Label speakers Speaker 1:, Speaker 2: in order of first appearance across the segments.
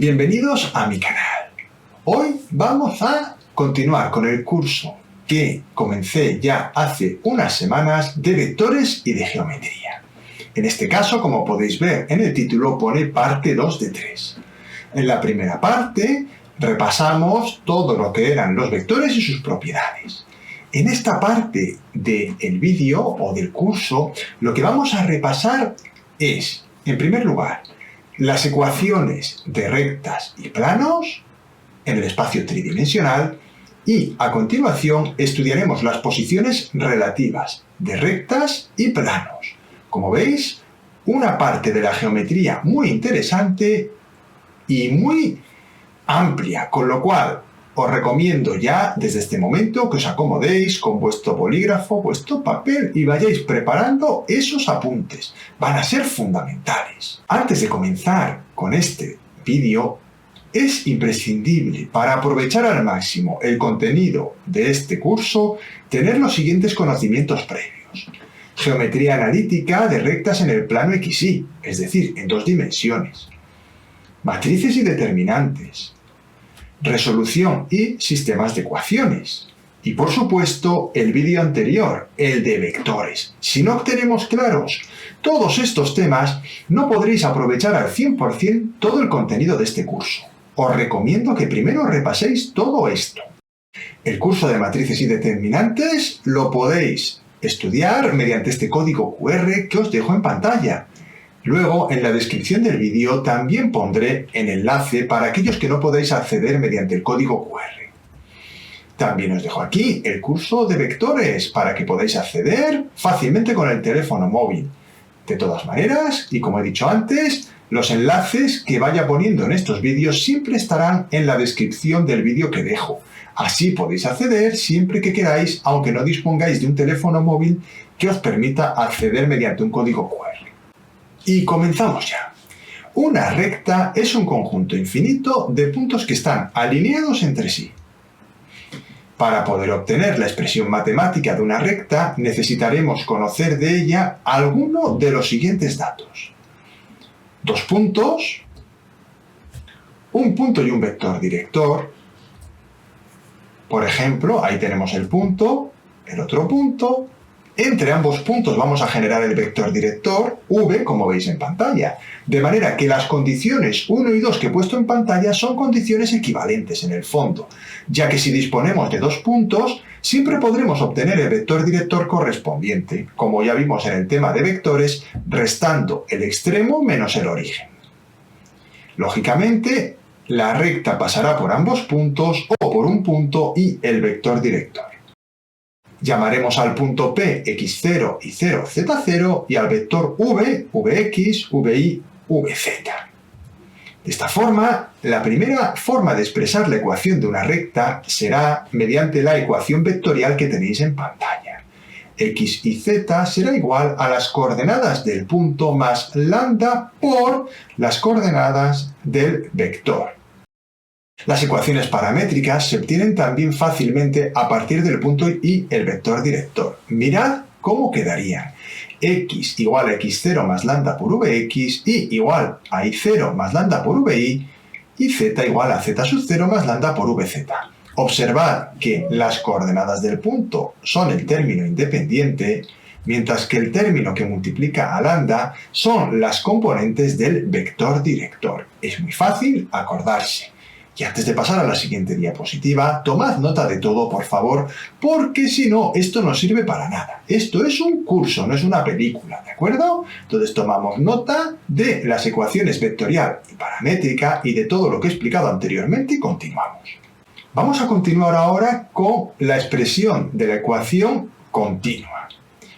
Speaker 1: Bienvenidos a mi canal. Hoy vamos a continuar con el curso que comencé ya hace unas semanas de vectores y de geometría. En este caso, como podéis ver en el título, pone parte 2 de 3. En la primera parte repasamos todo lo que eran los vectores y sus propiedades. En esta parte del vídeo o del curso, lo que vamos a repasar es, en primer lugar, las ecuaciones de rectas y planos en el espacio tridimensional y, a continuación, estudiaremos las posiciones relativas de rectas y planos. Como veis, una parte de la geometría muy interesante y muy amplia, con lo cual os recomiendo ya desde este momento que os acomodéis con vuestro bolígrafo, vuestro papel y vayáis preparando esos apuntes. Van a ser fundamentales. Antes de comenzar con este vídeo, es imprescindible para aprovechar al máximo el contenido de este curso tener los siguientes conocimientos previos. Geometría analítica de rectas en el plano XY, es decir, en 2 dimensiones. Matrices y determinantes. Resolución y sistemas de ecuaciones. Y por supuesto, el vídeo anterior, el de vectores. Si no tenemos claros todos estos temas, no podréis aprovechar al 100% todo el contenido de este curso. Os recomiendo que primero repaséis todo esto. El curso de matrices y determinantes lo podéis estudiar mediante este código QR que os dejo en pantalla. Luego, en la descripción del vídeo también pondré el enlace para aquellos que no podáis acceder mediante el código QR. También os dejo aquí el curso de vectores para que podáis acceder fácilmente con el teléfono móvil. De todas maneras, y como he dicho antes, los enlaces que vaya poniendo en estos vídeos siempre estarán en la descripción del vídeo que dejo. Así podéis acceder siempre que queráis, aunque no dispongáis de un teléfono móvil que os permita acceder mediante un código QR. Y comenzamos ya. Una recta es un conjunto infinito de puntos que están alineados entre sí. Para poder obtener la expresión matemática de una recta, necesitaremos conocer de ella alguno de los siguientes datos. 2 puntos, un punto y un vector director. Por ejemplo, ahí tenemos el punto, el otro punto. Entre ambos puntos vamos a generar el vector director, v, como veis en pantalla. De manera que las condiciones 1 y 2 que he puesto en pantalla son condiciones equivalentes en el fondo, ya que si disponemos de 2 puntos, siempre podremos obtener el vector director correspondiente, como ya vimos en el tema de vectores, restando el extremo menos el origen. Lógicamente, la recta pasará por ambos puntos o por un punto y el vector director. Llamaremos al punto P x0 y 0 z0 y al vector v, vx, vi, vz. De esta forma, la primera forma de expresar la ecuación de una recta será mediante la ecuación vectorial que tenéis en pantalla. X y z será igual a las coordenadas del punto más lambda por las coordenadas del vector. Las ecuaciones paramétricas se obtienen también fácilmente a partir del punto y el vector director. Mirad cómo quedarían. X igual a x0 más lambda por vx, y igual a y0 más lambda por vi, y z igual a z sub 0 más lambda por vz. Observad que las coordenadas del punto son el término independiente, mientras que el término que multiplica a lambda son las componentes del vector director. Es muy fácil acordarse. Y antes de pasar a la siguiente diapositiva, tomad nota de todo, por favor, porque si no, esto no sirve para nada. Esto es un curso, no es una película, ¿de acuerdo? Entonces tomamos nota de las ecuaciones vectorial y paramétrica y de todo lo que he explicado anteriormente y continuamos. Vamos a continuar ahora con la expresión de la ecuación continua.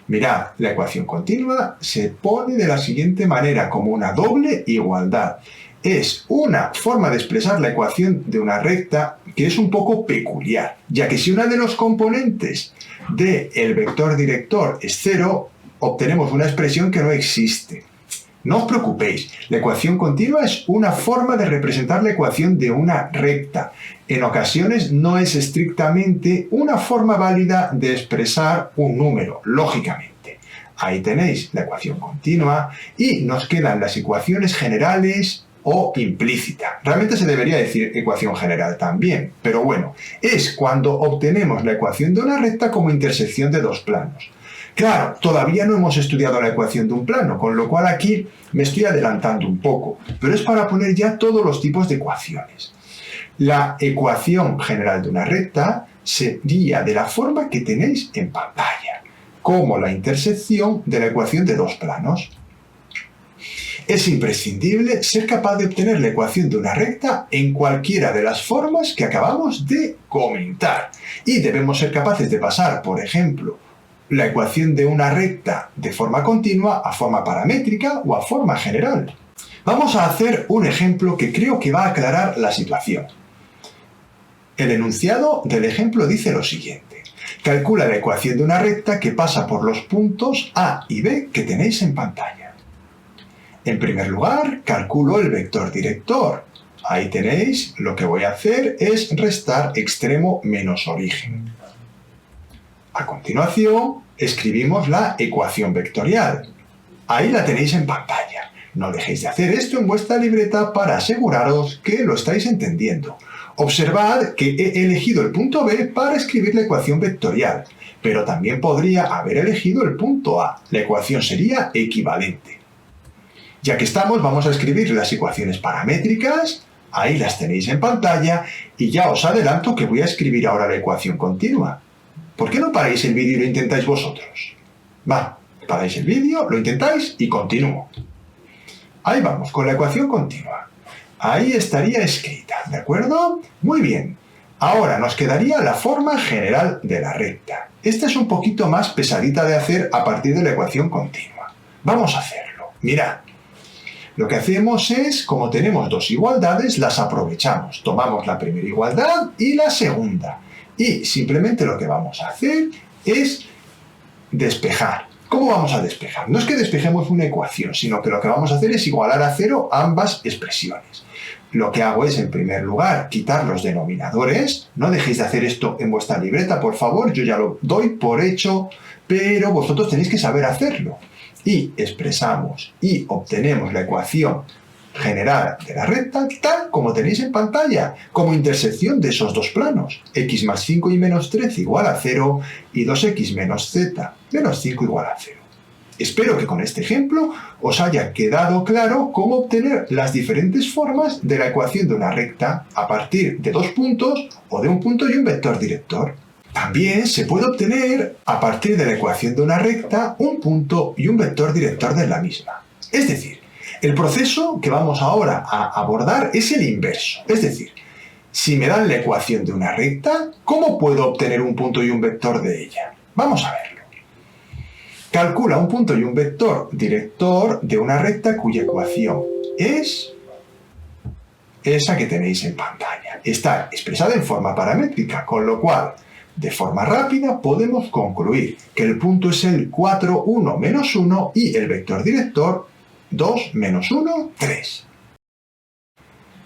Speaker 1: Mirad, la ecuación continua se pone de la siguiente manera, como una doble igualdad. Es una forma de expresar la ecuación de una recta que es un poco peculiar, ya que si una de los componentes del vector director es 0, obtenemos una expresión que no existe. No os preocupéis, la ecuación continua es una forma de representar la ecuación de una recta. En ocasiones no es estrictamente una forma válida de expresar un número, lógicamente. Ahí tenéis la ecuación continua y nos quedan las ecuaciones generales o implícita. Realmente se debería decir ecuación general también, pero bueno, es cuando obtenemos la ecuación de una recta como intersección de dos planos. Claro, todavía no hemos estudiado la ecuación de un plano, con lo cual aquí me estoy adelantando un poco, pero es para poner ya todos los tipos de ecuaciones. La ecuación general de una recta sería de la forma que tenéis en pantalla, como la intersección de la ecuación de dos planos. Es imprescindible ser capaz de obtener la ecuación de una recta en cualquiera de las formas que acabamos de comentar. Y debemos ser capaces de pasar, por ejemplo, la ecuación de una recta de forma continua a forma paramétrica o a forma general. Vamos a hacer un ejemplo que creo que va a aclarar la situación. El enunciado del ejemplo dice lo siguiente. Calcula la ecuación de una recta que pasa por los puntos A y B que tenéis en pantalla. En primer lugar, calculo el vector director. Ahí tenéis, lo que voy a hacer es restar extremo menos origen. A continuación, escribimos la ecuación vectorial. Ahí la tenéis en pantalla. No dejéis de hacer esto en vuestra libreta para aseguraros que lo estáis entendiendo. Observad que he elegido el punto B para escribir la ecuación vectorial, pero también podría haber elegido el punto A. La ecuación sería equivalente. Ya que estamos, vamos a escribir las ecuaciones paramétricas. Ahí las tenéis en pantalla y ya os adelanto que voy a escribir ahora la ecuación continua. ¿Por qué no paráis el vídeo y lo intentáis vosotros? Va, paráis el vídeo, lo intentáis y continúo. Ahí vamos, con la ecuación continua. Ahí estaría escrita, ¿de acuerdo? Muy bien. Ahora nos quedaría la forma general de la recta. Esta es un poquito más pesadita de hacer a partir de la ecuación continua. Vamos a hacerlo. Mirad. Lo que hacemos es, como tenemos dos igualdades, las aprovechamos. Tomamos la primera igualdad y la segunda. Y simplemente lo que vamos a hacer es despejar. ¿Cómo vamos a despejar? No es que despejemos una ecuación, sino que lo que vamos a hacer es igualar a cero ambas expresiones. Lo que hago es, en primer lugar, quitar los denominadores. No dejéis de hacer esto en vuestra libreta, por favor. Yo ya lo doy por hecho, pero vosotros tenéis que saber hacerlo. Y expresamos y obtenemos la ecuación general de la recta tal como tenéis en pantalla, como intersección de esos dos planos. X más 5 y menos 13 igual a 0 y 2x menos z menos 5 igual a 0. Espero que con este ejemplo os haya quedado claro cómo obtener las diferentes formas de la ecuación de una recta a partir de dos puntos o de un punto y un vector director. También se puede obtener a partir de la ecuación de una recta un punto y un vector director de la misma. Es decir, el proceso que vamos ahora a abordar es el inverso. Es decir, si me dan la ecuación de una recta, ¿cómo puedo obtener un punto y un vector de ella? Vamos a verlo. Calcula un punto y un vector director de una recta cuya ecuación es esa que tenéis en pantalla. Está expresada en forma paramétrica, con lo cual, de forma rápida, podemos concluir que el punto es el 4, 1, menos 1 y el vector director 2 menos 1, 3.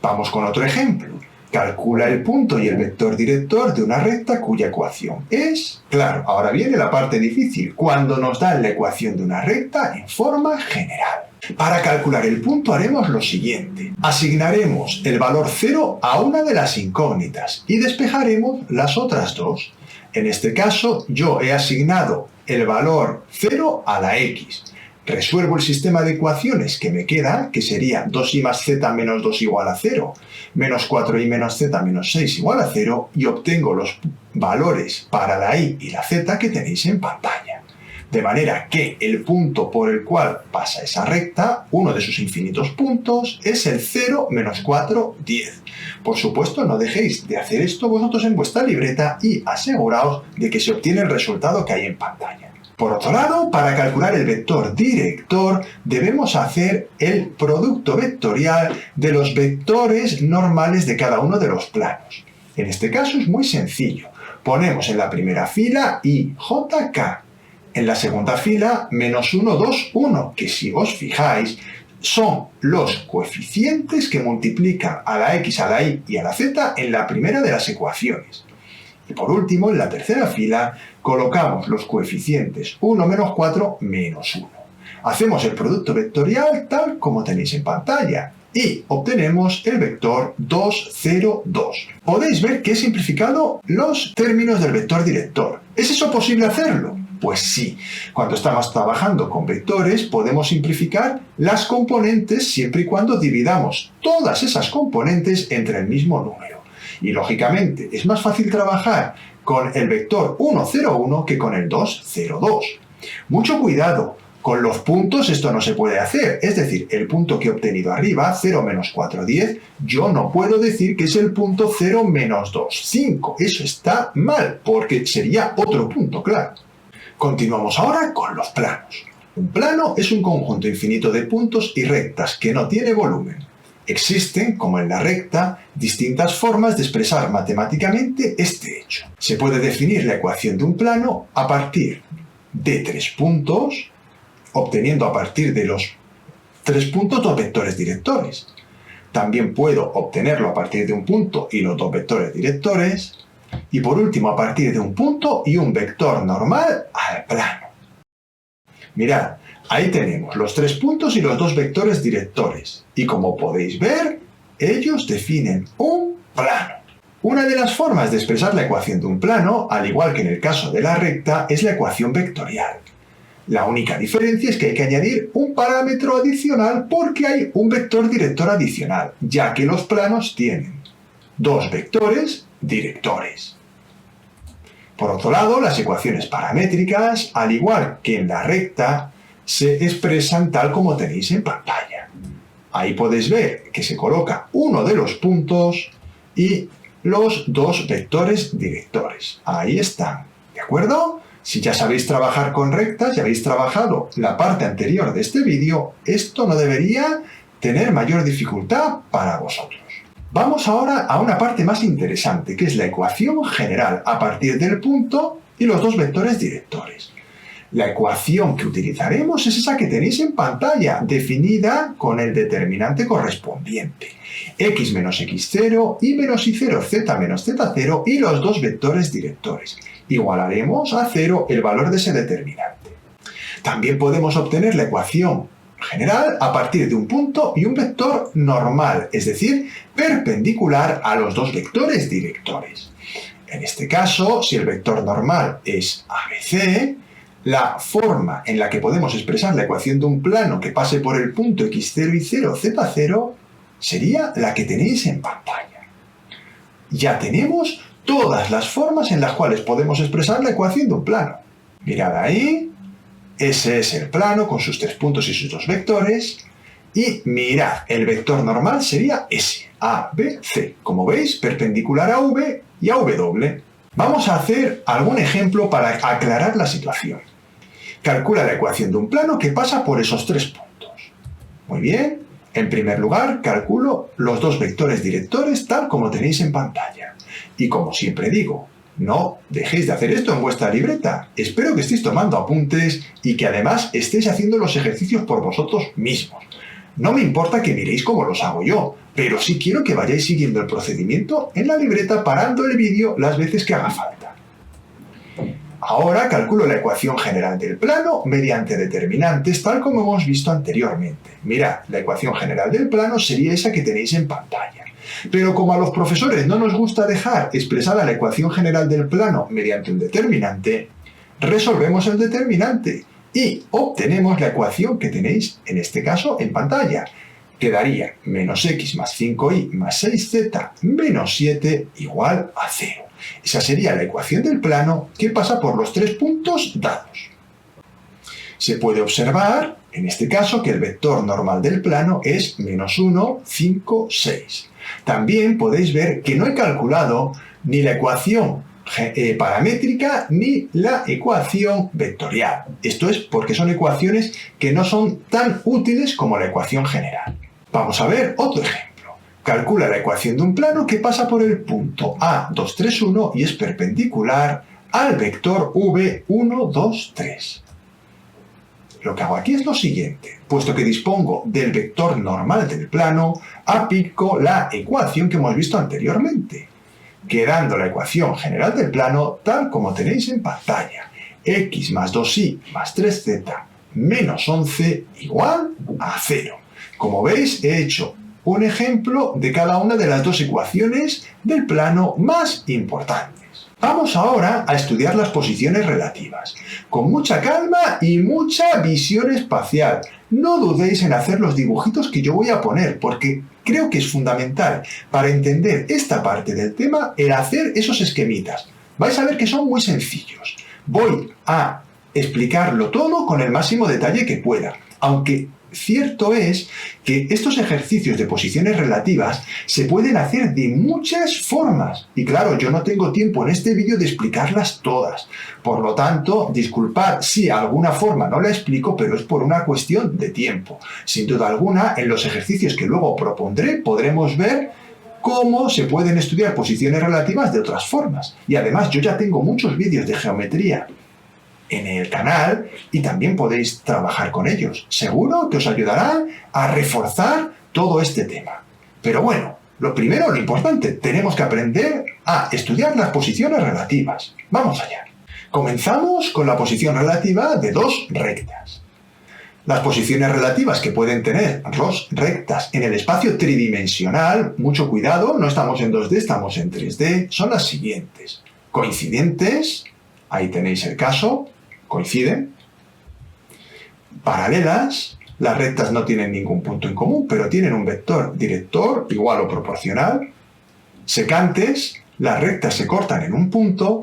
Speaker 1: Vamos con otro ejemplo. Calcula el punto y el vector director de una recta cuya ecuación es... Claro, ahora viene la parte difícil, cuando nos dan la ecuación de una recta en forma general. Para calcular el punto haremos lo siguiente. Asignaremos el valor 0 a una de las incógnitas y despejaremos las otras dos. En este caso, yo he asignado el valor 0 a la x. Resuelvo el sistema de ecuaciones que me queda, que sería 2y más z menos 2 igual a 0, menos 4y menos z menos 6 igual a 0, y obtengo los valores para la y la z que tenéis en pantalla. De manera que el punto por el cual pasa esa recta, uno de sus infinitos puntos, es el 0, menos 4, 10. Por supuesto, no dejéis de hacer esto vosotros en vuestra libreta y aseguraos de que se obtiene el resultado que hay en pantalla. Por otro lado, para calcular el vector director, debemos hacer el producto vectorial de los vectores normales de cada uno de los planos. En este caso es muy sencillo. Ponemos en la primera fila i, j, k. En la segunda fila, menos 1, 2, 1, que si os fijáis, son los coeficientes que multiplican a la x, a la y y a la z en la primera de las ecuaciones. Y por último, en la tercera fila, colocamos los coeficientes 1 menos 4 menos 1. Hacemos el producto vectorial tal como tenéis en pantalla. y obtenemos el vector 2, 0, 2. Podéis ver que he simplificado los términos del vector director. ¿Es eso posible hacerlo? Pues sí, cuando estamos trabajando con vectores podemos simplificar las componentes siempre y cuando dividamos todas esas componentes entre el mismo número. Y lógicamente es más fácil trabajar con el vector 1, 0, 1 que con el 2, 0, 2. Mucho cuidado, con los puntos esto no se puede hacer, es decir, el punto que he obtenido arriba, 0 menos 4, 10, yo no puedo decir que es el punto 0 menos 2, 5. Eso está mal, porque sería otro punto, claro. Continuamos ahora con los planos. Un plano es un conjunto infinito de puntos y rectas que no tiene volumen. Existen, como en la recta, distintas formas de expresar matemáticamente este hecho. Se puede definir la ecuación de un plano a partir de 3 puntos, obteniendo a partir de los 3 puntos dos vectores directores. También puedo obtenerlo a partir de un punto y los dos vectores directores. Y por último, a partir de un punto y un vector normal al plano. Mirad, ahí tenemos los 3 puntos y los dos vectores directores. Y como podéis ver, ellos definen un plano. Una de las formas de expresar la ecuación de un plano, al igual que en el caso de la recta, es la ecuación vectorial. La única diferencia es que hay que añadir un parámetro adicional porque hay un vector director adicional, ya que los planos tienen dos vectores directores. Por otro lado, las ecuaciones paramétricas, al igual que en la recta, se expresan tal como tenéis en pantalla. Ahí podéis ver que se coloca uno de los puntos y los dos vectores directores. Ahí están, ¿de acuerdo? Si ya sabéis trabajar con rectas, ya habéis trabajado la parte anterior de este vídeo, esto no debería tener mayor dificultad para vosotros. Vamos ahora a una parte más interesante, que es la ecuación general a partir del punto y los dos vectores directores. La ecuación que utilizaremos es esa que tenéis en pantalla, definida con el determinante correspondiente. X menos x0, y menos y0, z menos z0 y los dos vectores directores. Igualaremos a 0 el valor de ese determinante. También podemos obtener la ecuación general a partir de un punto y un vector normal, es decir, perpendicular a los dos vectores directores. En este caso, si el vector normal es ABC, la forma en la que podemos expresar la ecuación de un plano que pase por el punto x0, y0, z0 sería la que tenéis en pantalla. Ya tenemos todas las formas en las cuales podemos expresar la ecuación de un plano. Mirad ahí. Ese es el plano con sus 3 puntos y sus dos vectores. Y mirad, el vector normal sería S, A, B, C. Como veis, perpendicular a V y a W. Vamos a hacer algún ejemplo para aclarar la situación. Calcula la ecuación de un plano que pasa por esos 3 puntos. Muy bien. En primer lugar, calculo los dos vectores directores tal como tenéis en pantalla. Y como siempre digo, no dejéis de hacer esto en vuestra libreta. Espero que estéis tomando apuntes y que además estéis haciendo los ejercicios por vosotros mismos. No me importa que miréis cómo los hago yo, pero sí quiero que vayáis siguiendo el procedimiento en la libreta parando el vídeo las veces que haga falta. Ahora calculo la ecuación general del plano mediante determinantes tal como hemos visto anteriormente. Mirad, la ecuación general del plano sería esa que tenéis en pantalla. Pero como a los profesores no nos gusta dejar expresada la ecuación general del plano mediante un determinante, resolvemos el determinante y obtenemos la ecuación que tenéis en este caso en pantalla. Quedaría menos x más 5y más 6z menos 7 igual a 0. Esa sería la ecuación del plano que pasa por los 3 puntos dados. Se puede observar, en este caso, que el vector normal del plano es menos 1, 5, 6. También podéis ver que no he calculado ni la ecuación paramétrica ni la ecuación vectorial. Esto es porque son ecuaciones que no son tan útiles como la ecuación general. Vamos a ver otro ejemplo. Calcula la ecuación de un plano que pasa por el punto A, 2, 3, 1 y es perpendicular al vector V, 1, 2, 3. Lo que hago aquí es lo siguiente. Puesto que dispongo del vector normal del plano, aplico la ecuación que hemos visto anteriormente, quedando la ecuación general del plano tal como tenéis en pantalla. X más 2y más 3z menos 11 igual a 0. Como veis, he hecho un ejemplo de cada una de las dos ecuaciones del plano más importantes. Vamos ahora a estudiar las posiciones relativas, con mucha calma y mucha visión espacial. No dudéis en hacer los dibujitos que yo voy a poner, porque creo que es fundamental para entender esta parte del tema el hacer esos esquemitas. Vais a ver que son muy sencillos. Voy a explicarlo todo con el máximo detalle que pueda, aunque cierto es que estos ejercicios de posiciones relativas se pueden hacer de muchas formas. Y claro, yo no tengo tiempo en este vídeo de explicarlas todas. Por lo tanto, disculpad si alguna forma no la explico, pero es por una cuestión de tiempo. Sin duda alguna, en los ejercicios que luego propondré podremos ver cómo se pueden estudiar posiciones relativas de otras formas. Y además, yo ya tengo muchos vídeos de geometría en el canal y también podéis trabajar con ellos. Seguro que os ayudará a reforzar todo este tema. Pero bueno, lo primero, lo importante, tenemos que aprender a estudiar las posiciones relativas. Vamos allá. Comenzamos con la posición relativa de dos rectas. Las posiciones relativas que pueden tener dos rectas en el espacio tridimensional, mucho cuidado, no estamos en 2D, estamos en 3D, son las siguientes. Coincidentes, ahí tenéis el caso, coinciden. Paralelas, las rectas no tienen ningún punto en común, pero tienen un vector director igual o proporcional. Secantes, las rectas se cortan en un punto.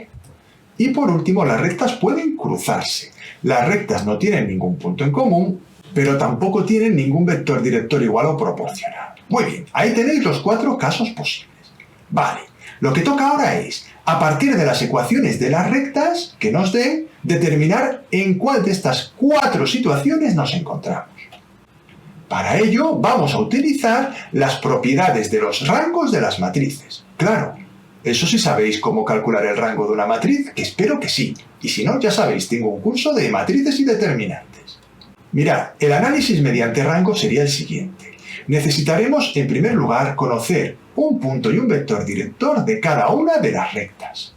Speaker 1: Y por último, las rectas pueden cruzarse. Las rectas no tienen ningún punto en común, pero tampoco tienen ningún vector director igual o proporcional. Muy bien, ahí tenéis los 4 casos posibles. Vale, lo que toca ahora es, a partir de las ecuaciones de las rectas que nos den, determinar en cuál de estas 4 situaciones nos encontramos. Para ello, vamos a utilizar las propiedades de los rangos de las matrices. Claro, eso sí sabéis cómo calcular el rango de una matriz, que espero que sí. Y si no, ya sabéis, tengo un curso de matrices y determinantes. Mirad, el análisis mediante rango sería el siguiente. Necesitaremos, en primer lugar, conocer un punto y un vector director de cada una de las rectas.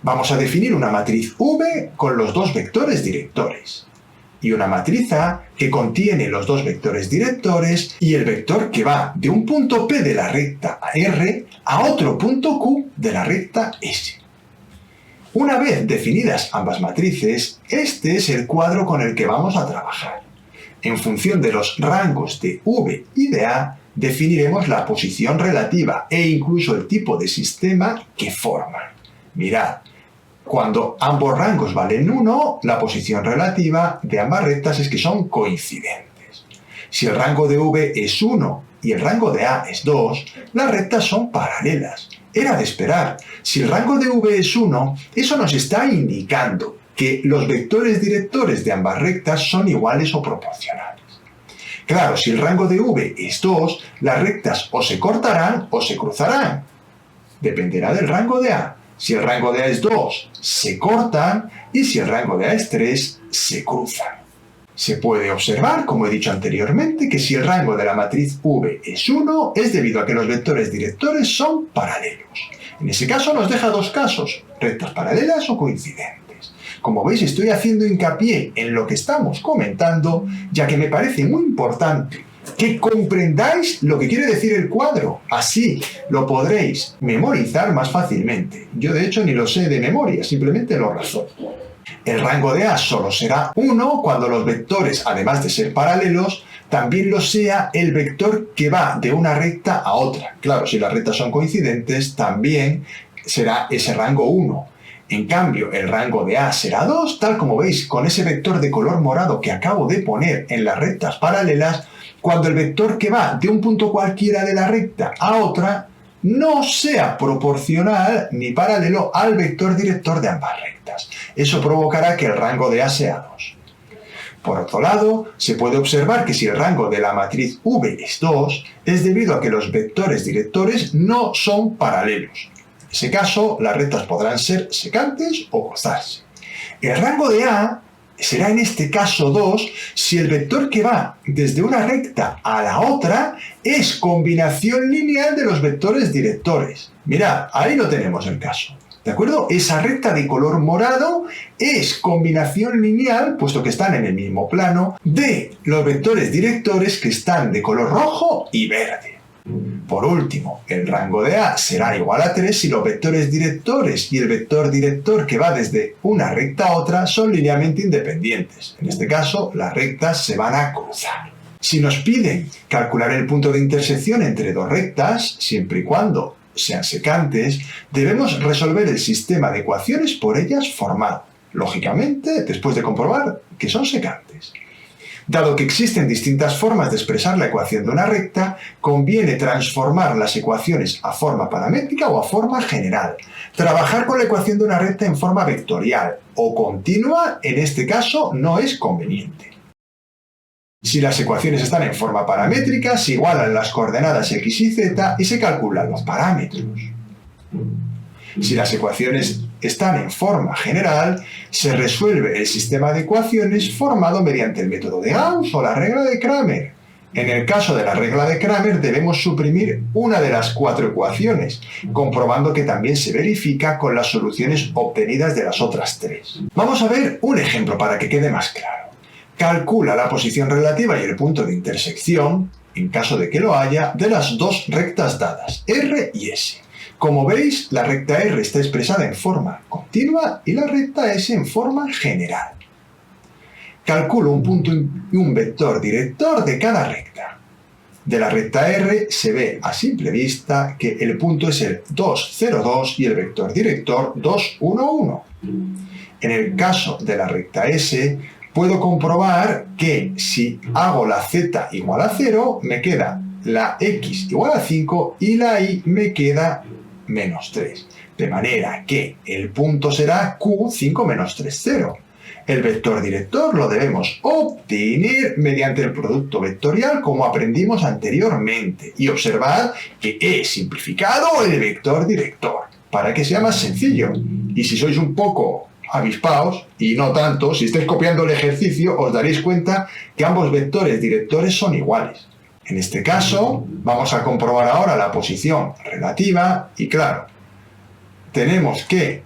Speaker 1: Vamos a definir una matriz V con los dos vectores directores. Y una matriz A que contiene los dos vectores directores y el vector que va de un punto P de la recta R a otro punto Q de la recta S. Una vez definidas ambas matrices, este es el cuadro con el que vamos a trabajar. En función de los rangos de V y de A, definiremos la posición relativa e incluso el tipo de sistema que forman. Mirad, cuando ambos rangos valen 1, la posición relativa de ambas rectas es que son coincidentes. Si el rango de V es 1 y el rango de A es 2, las rectas son paralelas. Era de esperar. Si el rango de V es 1, eso nos está indicando que los vectores directores de ambas rectas son iguales o proporcionales. Claro, si el rango de V es 2, las rectas o se cortarán o se cruzarán. Dependerá del rango de A. Si el rango de A es 2, se cortan, y si el rango de A es 3, se cruzan. Se puede observar, como he dicho anteriormente, que si el rango de la matriz V es 1, es debido a que los vectores directores son paralelos. En ese caso nos deja dos casos, rectas paralelas o coincidentes. Como veis, estoy haciendo hincapié en lo que estamos comentando, ya que me parece muy importante que comprendáis lo que quiere decir el cuadro. Así lo podréis memorizar más fácilmente. Yo de hecho ni lo sé de memoria, simplemente lo razono. El rango de A solo será 1 cuando los vectores, además de ser paralelos, también lo sea el vector que va de una recta a otra. Claro, si las rectas son coincidentes, también será ese rango 1. En cambio, el rango de A será 2, tal como veis con ese vector de color morado que acabo de poner en las rectas paralelas, cuando el vector que va de un punto cualquiera de la recta a otra no sea proporcional ni paralelo al vector director de ambas rectas. Eso provocará que el rango de A sea 2. Por otro lado, se puede observar que si el rango de la matriz V es 2, es debido a que los vectores directores no son paralelos. En ese caso, las rectas podrán ser secantes o cruzarse. El rango de A será en este caso 2 si el vector que va desde una recta a la otra es combinación lineal de los vectores directores. Mirad, ahí lo tenemos el caso. ¿De acuerdo? Esa recta de color morado es combinación lineal, puesto que están en el mismo plano, de los vectores directores que están de color rojo y verde. Por último, el rango de A será igual a 3 si los vectores directores y el vector director que va desde una recta a otra son linealmente independientes. En este caso, las rectas se van a cruzar. Si nos piden calcular el punto de intersección entre dos rectas, siempre y cuando sean secantes, debemos resolver el sistema de ecuaciones por ellas formado, lógicamente después de comprobar que son secantes. Dado que existen distintas formas de expresar la ecuación de una recta, conviene transformar las ecuaciones a forma paramétrica o a forma general. Trabajar con la ecuación de una recta en forma vectorial o continua, en este caso, no es conveniente. Si las ecuaciones están en forma paramétrica, se igualan las coordenadas x y z y se calculan los parámetros. Si las ecuaciones están en forma general, se resuelve el sistema de ecuaciones formado mediante el método de Gauss o la regla de Cramer. En el caso de la regla de Cramer debemos suprimir una de las 4 ecuaciones, comprobando que también se verifica con las soluciones obtenidas de las otras 3. Vamos a ver un ejemplo para que quede más claro. Calcula la posición relativa y el punto de intersección, en caso de que lo haya, de las dos rectas dadas, R y S. Como veis, la recta R está expresada en forma continua y la recta S en forma general. Calculo un punto y un vector director de cada recta. De la recta R se ve a simple vista que el punto es el 2, 0, 2 y el vector director 2, 1, 1. En el caso de la recta S, puedo comprobar que si hago la z igual a 0, me queda la x igual a 5 y la y me queda menos 3. De manera que el punto será q5 menos 3, 0. El vector director lo debemos obtener mediante el producto vectorial como aprendimos anteriormente. Y observad que he simplificado el vector director para que sea más sencillo. Y si sois un poco avispaos, y no tanto, si estáis copiando el ejercicio, os daréis cuenta que ambos vectores directores son iguales. En este caso, vamos a comprobar ahora la posición relativa, y claro, tenemos que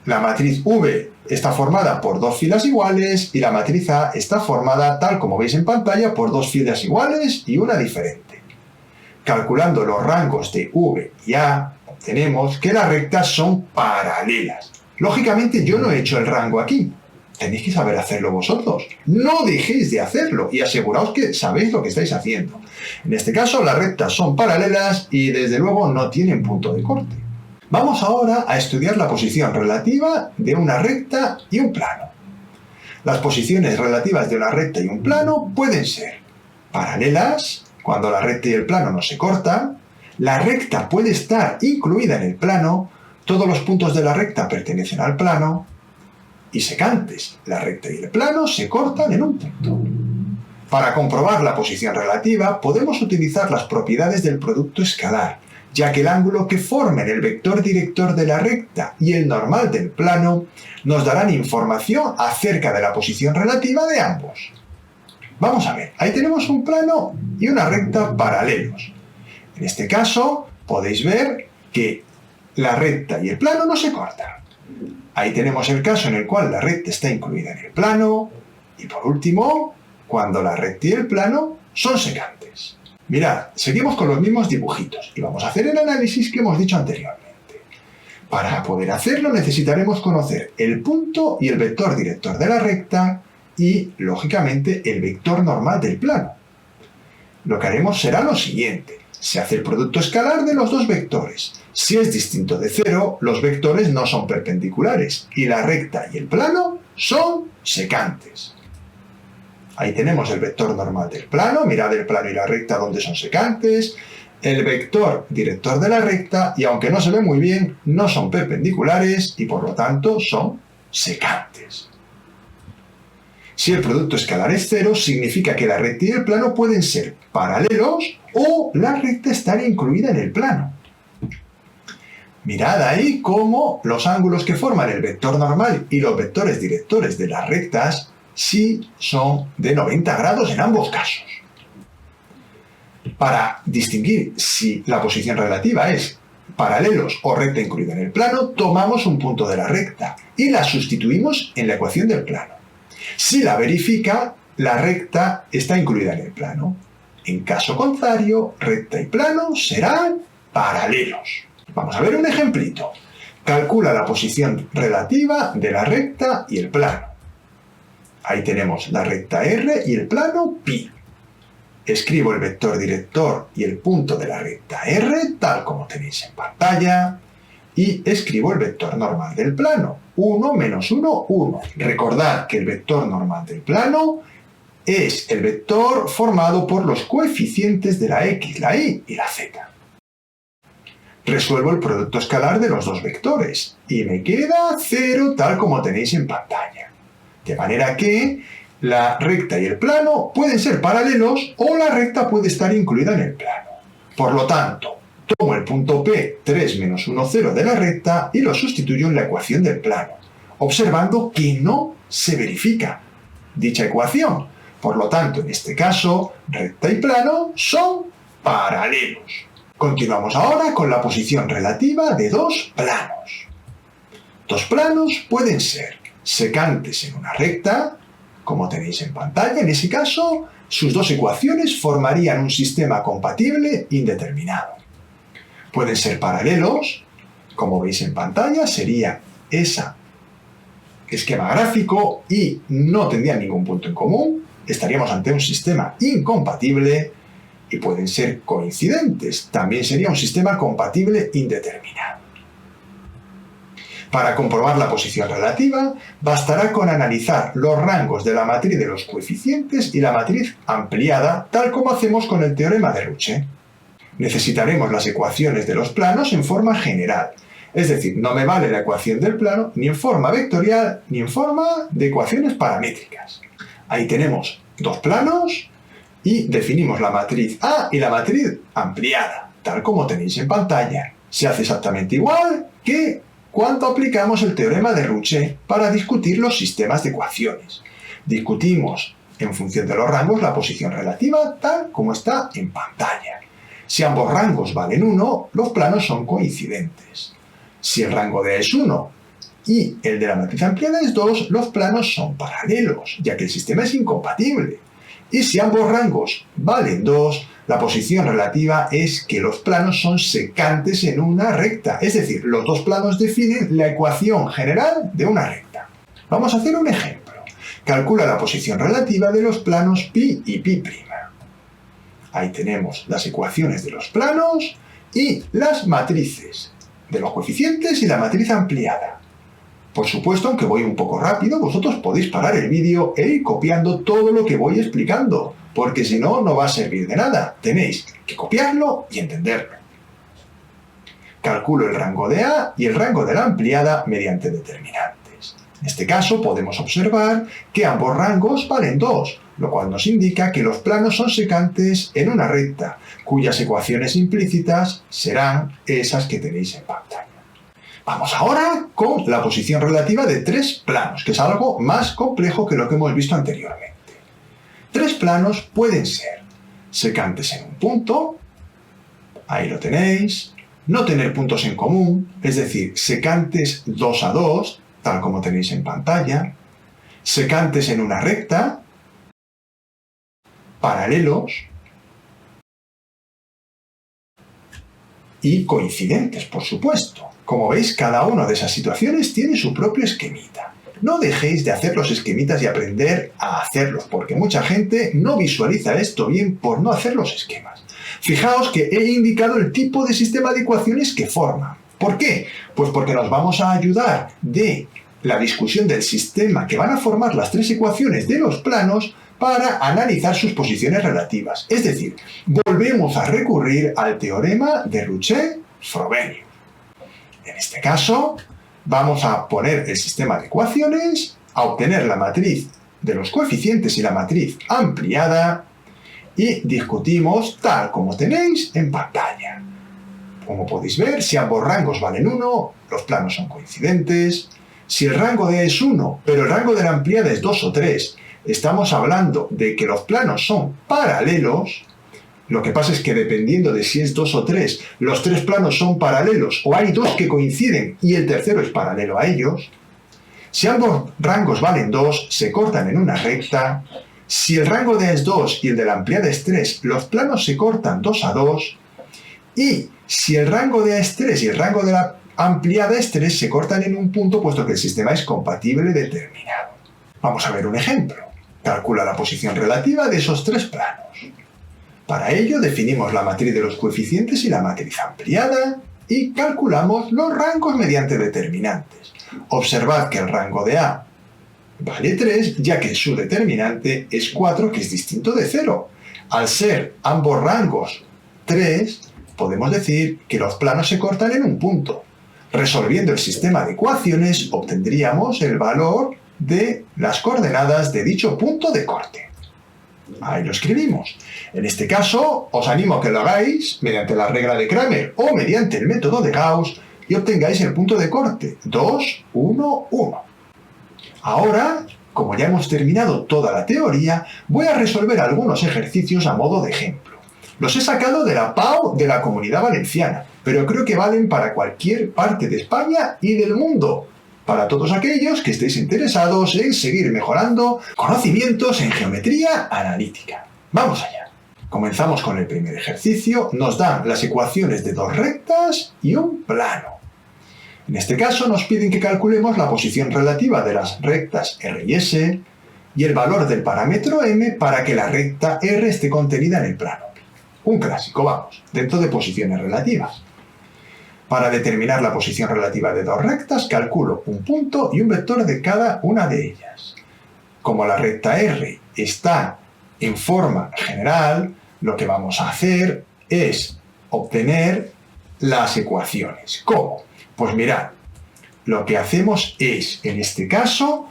Speaker 1: la matriz V está formada por dos filas iguales, y la matriz A está formada, tal como veis en pantalla, por dos filas iguales y una diferente. Calculando los rangos de V y A, obtenemos que las rectas son paralelas. Lógicamente yo no he hecho el rango aquí. Tenéis que saber hacerlo vosotros. No dejéis de hacerlo y aseguraos que sabéis lo que estáis haciendo. En este caso las rectas son paralelas y desde luego no tienen punto de corte. Vamos ahora a estudiar la posición relativa de una recta y un plano. Las posiciones relativas de una recta y un plano pueden ser paralelas, cuando la recta y el plano no se cortan. La recta puede estar incluida en el plano. Todos los puntos de la recta pertenecen al plano, y secantes. La recta y el plano se cortan en un punto. Para comprobar la posición relativa, podemos utilizar las propiedades del producto escalar, ya que el ángulo que formen el vector director de la recta y el normal del plano nos darán información acerca de la posición relativa de ambos. Vamos a ver, ahí tenemos un plano y una recta paralelos. En este caso, podéis ver que la recta y el plano no se cortan. Ahí tenemos el caso en el cual la recta está incluida en el plano. Y por último, cuando la recta y el plano son secantes. Mirad, seguimos con los mismos dibujitos y vamos a hacer el análisis que hemos dicho anteriormente. Para poder hacerlo necesitaremos conocer el punto y el vector director de la recta y, lógicamente, el vector normal del plano. Lo que haremos será lo siguiente. Se hace el producto escalar de los dos vectores. Si es distinto de 0, los vectores no son perpendiculares y la recta y el plano son secantes. Ahí tenemos el vector normal del plano, mirad el plano y la recta donde son secantes, el vector director de la recta y aunque no se ve muy bien, no son perpendiculares y por lo tanto son secantes. Si el producto escalar es 0, significa que la recta y el plano pueden ser paralelos o la recta estar incluida en el plano. Mirad ahí cómo los ángulos que forman el vector normal y los vectores directores de las rectas sí son de 90 grados en ambos casos. Para distinguir si la posición relativa es paralelos o recta incluida en el plano, tomamos un punto de la recta y la sustituimos en la ecuación del plano. Si la verifica, la recta está incluida en el plano. En caso contrario, recta y plano serán paralelos. Vamos a ver un ejemplito. Calcula la posición relativa de la recta y el plano. Ahí tenemos la recta R y el plano pi. Escribo el vector director y el punto de la recta R, tal como tenéis en pantalla, y escribo el vector normal del plano, 1 menos 1, 1. Recordad que el vector normal del plano es el vector formado por los coeficientes de la X, la Y y la Z. Resuelvo el producto escalar de los dos vectores y me queda 0 tal como tenéis en pantalla. De manera que la recta y el plano pueden ser paralelos o la recta puede estar incluida en el plano. Por lo tanto, tomo el punto P, 3 menos 1, 0 de la recta y lo sustituyo en la ecuación del plano, observando que no se verifica dicha ecuación. Por lo tanto, en este caso, recta y plano son paralelos. Continuamos ahora con la posición relativa de dos planos. Dos planos pueden ser secantes en una recta, como tenéis en pantalla. En ese caso, sus dos ecuaciones formarían un sistema compatible indeterminado. Pueden ser paralelos, como veis en pantalla, sería ese esquema gráfico y no tendrían ningún punto en común. Estaríamos ante un sistema incompatible. Y pueden ser coincidentes, también sería un sistema compatible indeterminado. Para comprobar la posición relativa, bastará con analizar los rangos de la matriz de los coeficientes y la matriz ampliada, tal como hacemos con el teorema de Ruche. Necesitaremos las ecuaciones de los planos en forma general, es decir, no me vale la ecuación del plano ni en forma vectorial ni en forma de ecuaciones paramétricas. Ahí tenemos dos planos y definimos la matriz A y la matriz ampliada, tal como tenéis en pantalla. Se hace exactamente igual que cuando aplicamos el teorema de Ruche para discutir los sistemas de ecuaciones. Discutimos en función de los rangos la posición relativa tal como está en pantalla. Si ambos rangos valen 1, los planos son coincidentes. Si el rango de A es 1 y el de la matriz ampliada es 2, los planos son paralelos, ya que el sistema es incompatible. Y si ambos rangos valen 2, la posición relativa es que los planos son secantes en una recta. Es decir, los dos planos definen la ecuación general de una recta. Vamos a hacer un ejemplo. Calcula la posición relativa de los planos pi y pi'. Ahí tenemos las ecuaciones de los planos y las matrices de los coeficientes y la matriz ampliada. Por supuesto, aunque voy un poco rápido, vosotros podéis parar el vídeo e ir copiando todo lo que voy explicando, porque si no, no va a servir de nada. Tenéis que copiarlo y entenderlo. Calculo el rango de A y el rango de la ampliada mediante determinantes. En este caso, podemos observar que ambos rangos valen 2, lo cual nos indica que los planos son secantes en una recta, cuyas ecuaciones implícitas serán esas que tenéis en pantalla. Vamos ahora con la posición relativa de tres planos, que es algo más complejo que lo que hemos visto anteriormente. Tres planos pueden ser secantes en un punto, ahí lo tenéis, no tener puntos en común, es decir, secantes 2 a 2, tal como tenéis en pantalla, secantes en una recta, paralelos y coincidentes, por supuesto. Como veis, cada una de esas situaciones tiene su propio esquemita. No dejéis de hacer los esquemitas y aprender a hacerlos, porque mucha gente no visualiza esto bien por no hacer los esquemas. Fijaos que he indicado el tipo de sistema de ecuaciones que forman. ¿Por qué? Pues porque nos vamos a ayudar de la discusión del sistema que van a formar las tres ecuaciones de los planos para analizar sus posiciones relativas. Es decir, volvemos a recurrir al teorema de Ruche-Frobenius. En este caso, vamos a poner el sistema de ecuaciones, a obtener la matriz de los coeficientes y la matriz ampliada y discutimos tal como tenéis en pantalla. Como podéis ver, si ambos rangos valen 1, los planos son coincidentes. Si el rango de A es 1, pero el rango de la ampliada es 2 o 3, estamos hablando de que los planos son paralelos. Lo que pasa es que dependiendo de si es 2 o 3, los 3 planos son paralelos o hay 2 que coinciden y el tercero es paralelo a ellos. Si ambos rangos valen 2, se cortan en una recta. Si el rango de A es 2 y el de la ampliada es 3, los planos se cortan 2 a 2. Y si el rango de A es 3 y el rango de la ampliada es 3, se cortan en un punto puesto que el sistema es compatible determinado. Vamos a ver un ejemplo. Calcula la posición relativa de esos 3 planos. Para ello definimos la matriz de los coeficientes y la matriz ampliada y calculamos los rangos mediante determinantes. Observad que el rango de A vale 3, ya que su determinante es 4, que es distinto de 0. Al ser ambos rangos 3, podemos decir que los planos se cortan en un punto. Resolviendo el sistema de ecuaciones, obtendríamos el valor de las coordenadas de dicho punto de corte. Ahí lo escribimos. En este caso, os animo a que lo hagáis mediante la regla de Cramer o mediante el método de Gauss y obtengáis el punto de corte 2, 1, 1. Ahora, como ya hemos terminado toda la teoría, voy a resolver algunos ejercicios a modo de ejemplo. Los he sacado de la PAU de la Comunidad Valenciana, pero creo que valen para cualquier parte de España y del mundo. Para todos aquellos que estéis interesados en seguir mejorando conocimientos en geometría analítica. Vamos allá. Comenzamos con el primer ejercicio. Nos dan las ecuaciones de 2 rectas y un plano. En este caso nos piden que calculemos la posición relativa de las rectas R y S y el valor del parámetro M para que la recta R esté contenida en el plano. Un clásico, vamos, dentro de posiciones relativas. Para determinar la posición relativa de 2 rectas, calculo un punto y un vector de cada una de ellas. Como la recta R está en forma general, lo que vamos a hacer es obtener las ecuaciones. ¿Cómo? Pues mirad, lo que hacemos es, en este caso,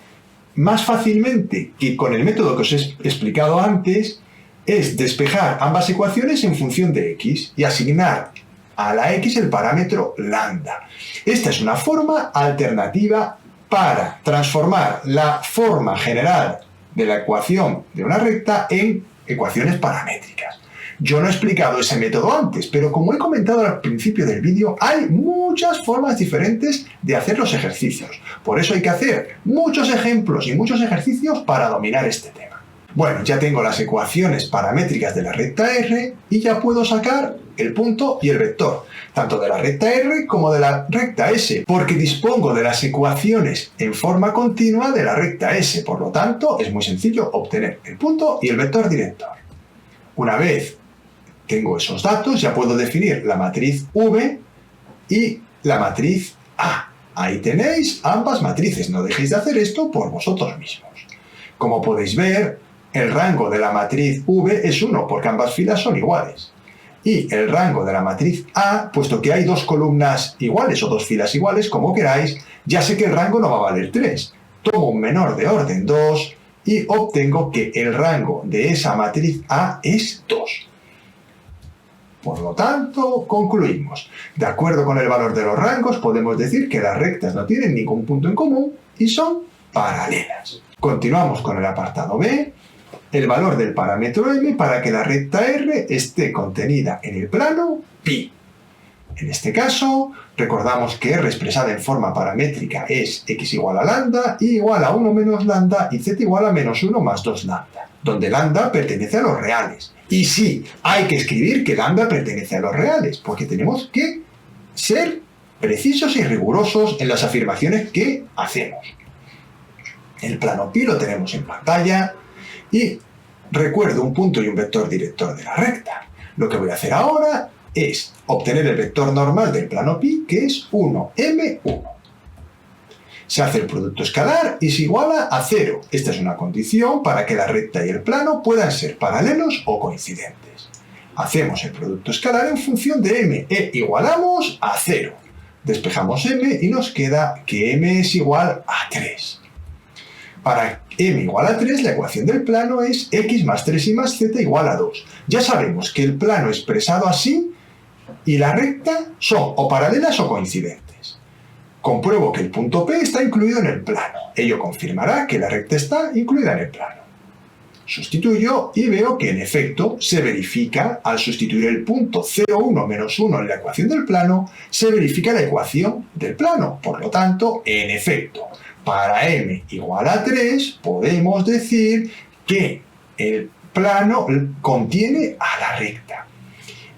Speaker 1: más fácilmente que con el método que os he explicado antes, es despejar ambas ecuaciones en función de x y asignar a la x el parámetro lambda. Esta es una forma alternativa para transformar la forma general de la ecuación de una recta en ecuaciones paramétricas. Yo no he explicado ese método antes, pero como he comentado al principio del vídeo, hay muchas formas diferentes de hacer los ejercicios. Por eso hay que hacer muchos ejemplos y muchos ejercicios para dominar este tema. Bueno, ya tengo las ecuaciones paramétricas de la recta R y ya puedo sacar el punto y el vector, tanto de la recta R como de la recta S, porque dispongo de las ecuaciones en forma continua de la recta S. Por lo tanto, es muy sencillo obtener el punto y el vector director. Una vez tengo esos datos, ya puedo definir la matriz V y la matriz A. Ahí tenéis ambas matrices, no dejéis de hacer esto por vosotros mismos. Como podéis ver, el rango de la matriz V es 1, porque ambas filas son iguales. Y el rango de la matriz A, puesto que hay 2 columnas iguales o 2 filas iguales, como queráis, ya sé que el rango no va a valer 3. Tomo un menor de orden 2 y obtengo que el rango de esa matriz A es 2. Por lo tanto, concluimos. De acuerdo con el valor de los rangos, podemos decir que las rectas no tienen ningún punto en común y son paralelas. Continuamos con el apartado B. El valor del parámetro M para que la recta R esté contenida en el plano pi. En este caso, recordamos que R expresada en forma paramétrica es x igual a lambda, y igual a 1 menos lambda y z igual a menos 1 más 2 lambda, donde lambda pertenece a los reales. Y sí, hay que escribir que lambda pertenece a los reales, porque tenemos que ser precisos y rigurosos en las afirmaciones que hacemos. El plano pi lo tenemos en pantalla. Y recuerdo un punto y un vector director de la recta. Lo que voy a hacer ahora es obtener el vector normal del plano pi, que es 1, m1. Se hace el producto escalar y se iguala a 0. Esta es una condición para que la recta y el plano puedan ser paralelos o coincidentes. Hacemos el producto escalar en función de m e igualamos a 0. Despejamos m y nos queda que m es igual a 3. Para m igual a 3, la ecuación del plano es x más 3y más z igual a 2. Ya sabemos que el plano expresado así y la recta son o paralelas o coincidentes. Compruebo que el punto P está incluido en el plano. Ello confirmará que la recta está incluida en el plano. Sustituyo y veo que en efecto se verifica, al sustituir el punto 0,1 menos 1 en la ecuación del plano, se verifica la ecuación del plano. Por lo tanto, en efecto, para m igual a 3 podemos decir que el plano contiene a la recta.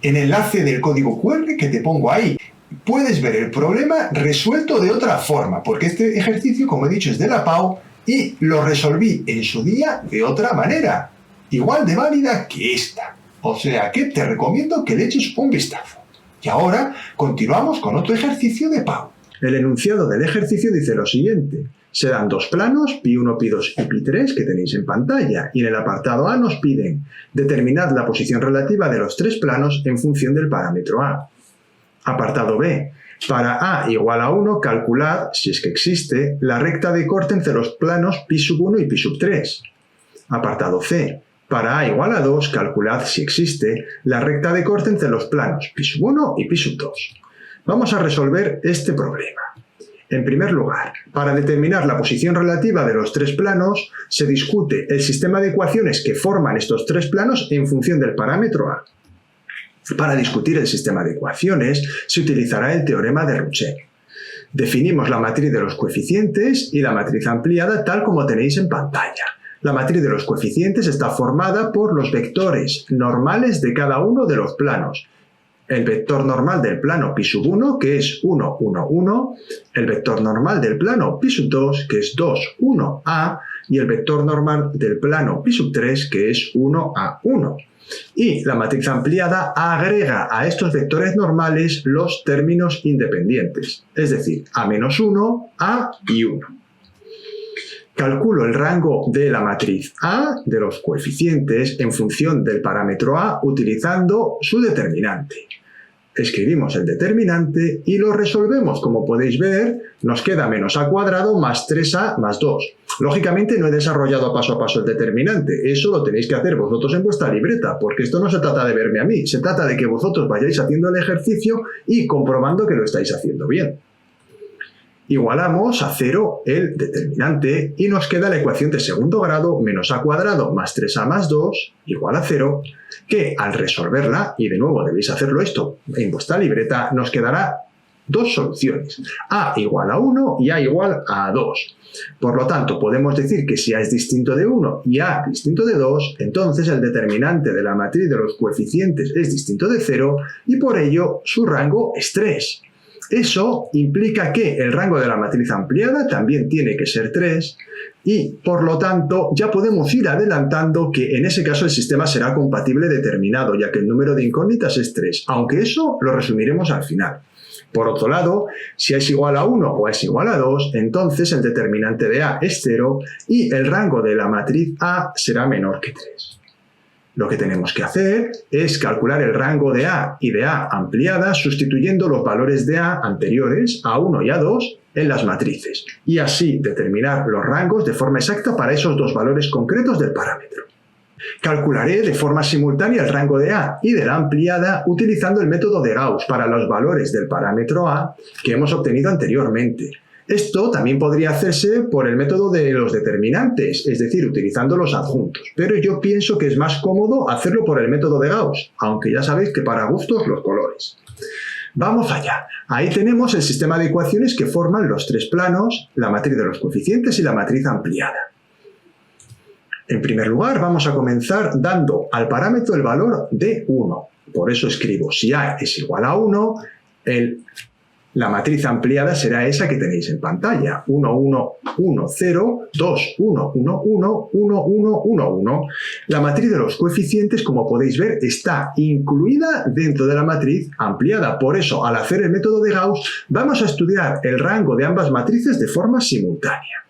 Speaker 1: En el enlace del código QR que te pongo ahí, puedes ver el problema resuelto de otra forma, porque este ejercicio, como he dicho, es de la PAU y lo resolví en su día de otra manera, igual de válida que esta. O sea que te recomiendo que le eches un vistazo. Y ahora continuamos con otro ejercicio de PAU. El enunciado del ejercicio dice lo siguiente. Se dan dos planos, pi1, pi2 y pi3, que tenéis en pantalla, y en el apartado A nos piden determinad la posición relativa de los tres planos en función del parámetro A. Apartado B. Para A igual a 1, calculad, si es que existe, la recta de corte entre los planos pi1 y pi3. Apartado C. Para A igual a 2, calculad, si existe, la recta de corte entre los planos pi1 y pi2. Vamos a resolver este problema. En primer lugar, para determinar la posición relativa de los tres planos, se discute el sistema de ecuaciones que forman estos tres planos en función del parámetro A. Para discutir el sistema de ecuaciones, se utilizará el teorema de Rouchet. Definimos la matriz de los coeficientes y la matriz ampliada tal como tenéis en pantalla. La matriz de los coeficientes está formada por los vectores normales de cada uno de los planos. El vector normal del plano pi1, que es 1, 1, 1, el vector normal del plano pi2, que es 2, 1, a, y el vector normal del plano pi3, que es 1, a, 1. Y la matriz ampliada agrega a estos vectores normales los términos independientes, es decir, a-1, a y 1. Calculo el rango de la matriz A de los coeficientes en función del parámetro A utilizando su determinante. Escribimos el determinante y lo resolvemos. Como podéis ver, nos queda menos a cuadrado más 3a más 2. Lógicamente no he desarrollado paso a paso el determinante. Eso lo tenéis que hacer vosotros en vuestra libreta, porque esto no se trata de verme a mí. Se trata de que vosotros vayáis haciendo el ejercicio y comprobando que lo estáis haciendo bien. Igualamos a 0 el determinante y nos queda la ecuación de segundo grado menos a cuadrado más 3a más 2 igual a 0, que al resolverla, y de nuevo debéis hacerlo esto en vuestra libreta, nos quedará dos soluciones, a igual a 1 y a igual a 2. Por lo tanto, podemos decir que si a es distinto de 1 y a distinto de 2, entonces el determinante de la matriz de los coeficientes es distinto de 0 y por ello su rango es 3. Eso implica que el rango de la matriz ampliada también tiene que ser 3 y, por lo tanto, ya podemos ir adelantando que en ese caso el sistema será compatible determinado, ya que el número de incógnitas es 3, aunque eso lo resumiremos al final. Por otro lado, si a es igual a 1 o a es igual a 2, entonces el determinante de A es 0 y el rango de la matriz A será menor que 3. Lo que tenemos que hacer es calcular el rango de A y de A ampliada sustituyendo los valores de A anteriores, A1 y A2, en las matrices, y así determinar los rangos de forma exacta para esos dos valores concretos del parámetro. Calcularé de forma simultánea el rango de A y de la ampliada utilizando el método de Gauss para los valores del parámetro A que hemos obtenido anteriormente. Esto también podría hacerse por el método de los determinantes, es decir, utilizando los adjuntos, pero yo pienso que es más cómodo hacerlo por el método de Gauss, aunque ya sabéis que para gustos los colores. Vamos allá. Ahí tenemos el sistema de ecuaciones que forman los tres planos, la matriz de los coeficientes y la matriz ampliada. En primer lugar, vamos a comenzar dando al parámetro el valor de 1. Por eso escribo, si A es igual a 1, la matriz ampliada será esa que tenéis en pantalla. 1, 1, 1, 0, 2, 1, 1, 1, 1, 1, 1, 1. La matriz de los coeficientes, como podéis ver, está incluida dentro de la matriz ampliada. Por eso, al hacer el método de Gauss, vamos a estudiar el rango de ambas matrices de forma simultánea.